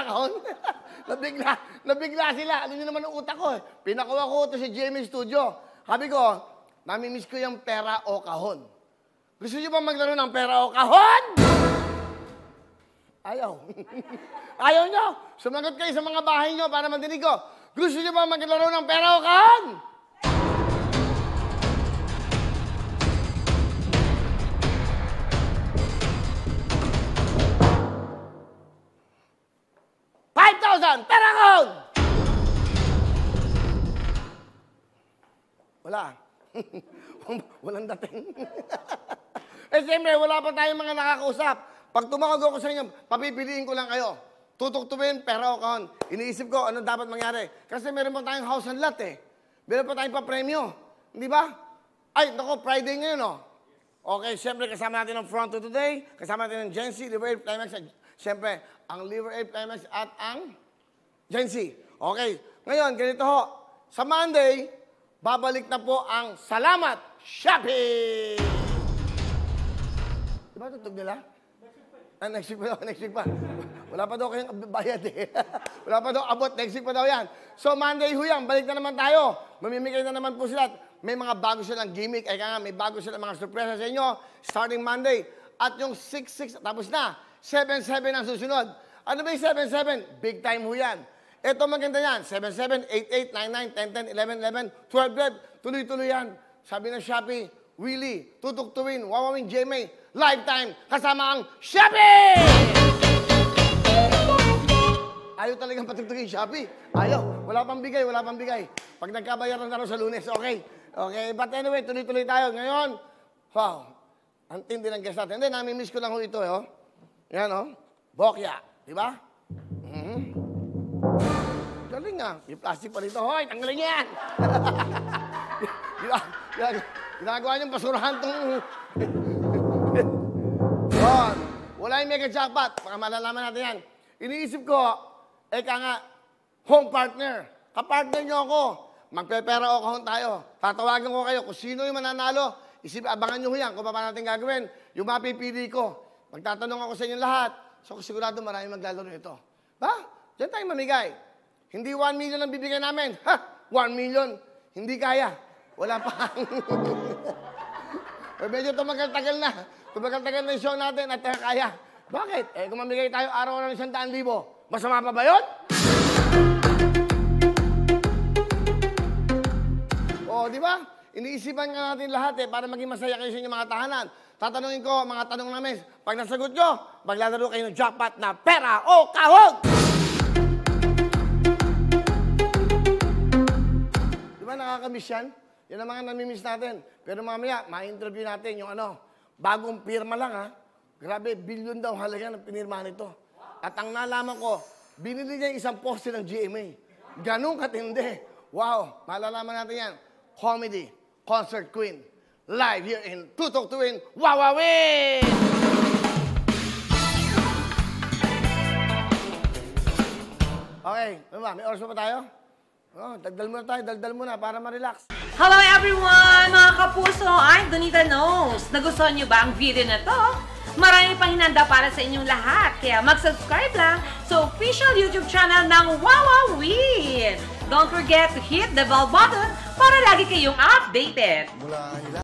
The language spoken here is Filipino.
kahon. nabigla sila. Ano nyo naman ang utak ko? Pinakuha ko ito sa GMA Studio. Sabi ko, namimiss ko yung pera o kahon. Gusto nyo ba maglaro ng pera o kahon? Ayaw. Ayaw nyo. Sumagot kayo sa mga bahay nyo para mandinig ko. Gusto nyo ba maglaro ng pera o kahon? Pera kahon! Wala. Walang dating. Siyempre, wala pa tayong mga nakakausap. Pag tumawag ako sa inyo, papipiliin ko lang kayo. Tutuktuin, pera o kahon. Iniisip ko, ano dapat mangyari. Kasi meron pa tayong house and lot eh. Meron pa tayong pa-premyo. Hindi ba? Ay, naku, Friday ngayon oh. Okay, siyempre, kasama natin ang Front to Today. Kasama natin ang Gen Z, Liver 8 Climax. Siyempre, ang Liver 8 Climax at ang Gen Z. Okay. Ngayon, ganito ho. Sa Monday, babalik na po ang Salamat Shopping! Diba tutog nila? Next week pa daw, next week pa. Wala pa daw kayong bayad eh. Wala pa daw abot, next week pa daw yan. So Monday ho yan, balik na naman tayo. Mamimigay na naman po sila. May mga bago silang gimmick. Ay nga, may bago silang mga surpresa sa inyo. Starting Monday. At yung 6-6, tapos na. 7-7 ang susunod. Ano ba yung 7-7? Big time ho yan. Ito maganda yan. 7-7, 8-8, 9-9, 10-10, 11-11, 12-12. Tuloy-tuloy yan. Sabi ng Shopee, Willie, tutuktuin, wawawin GMA, lifetime, kasama ang Shopee! Ayaw talagang patugtugin Shopee. Ayaw. Wala pang bigay, wala pang bigay. Pag nagkabayaran na rin sa Lunes, okay. Okay, but anyway, tuloy-tuloy tayo. Ngayon, wow, ang tindi ng guest natin. Hindi, nami-miss ko lang ho ito, oh. Yan, oh. Bokya. Di ba? Galing nga. May plastic pa rito. Hoy, tanggalin niya yan! Ginagawa niyang basurahan itong... Wala yung mega jackpot. Baka malalaman natin yan. Iniisip ko, eka nga, home partner. Kapartner niyo ako. Magpepera o kahon tayo. Tatawagan ko kayo kung sino yung mananalo. Abangan niyo yan kung paano natin gagawin. Yung mapipili ko. Magtatanong ako sa inyo lahat. So, sigurado marami maglalaro nito. Ha? Diyan tayo mamigay. Hindi 1 million ang bibigyan namin. Ha? 1 million. Hindi kaya. Wala pa. Medyo tumagal-tagal na. Tumagal-tagal na yung show natin at kaya. Bakit? Eh, kung mamigay tayo araw ng 100,000, masama pa ba yun? O, di ba? Iniisipan nga natin lahat eh, para maging masaya kayo sa inyong mga tahanan. Tatanungin ko mga tanong namin. Pag nasagot nyo, maglalaro kayo ng jackpot na pera o kahon! Di ba nakakamiss yan? Yan ang mga namimiss natin. Pero mamaya, ma-interview natin yung ano, bagong pirma lang ha. Grabe, billion daw halaga ng pinirmahan nito. At ang nalaman ko, binili niya isang poste ng GMA. Ganun katindi. Wow, malalaman natin yan. Comedy, concert queen. Live here in Tutok Tuwin, Wawawin! Okay, ano ba? May oras pa tayo? Oh, dagdal muna para ma-relax. Hello everyone! Mga kapuso, I'm Donita Knows. Nagustuhan niyo ba ang video na to? Marami pang hinanda para sa inyong lahat. Kaya mag-subscribe lang sa official YouTube channel ng Wawawin. Don't forget to hit the bell button para lagi kayong updated.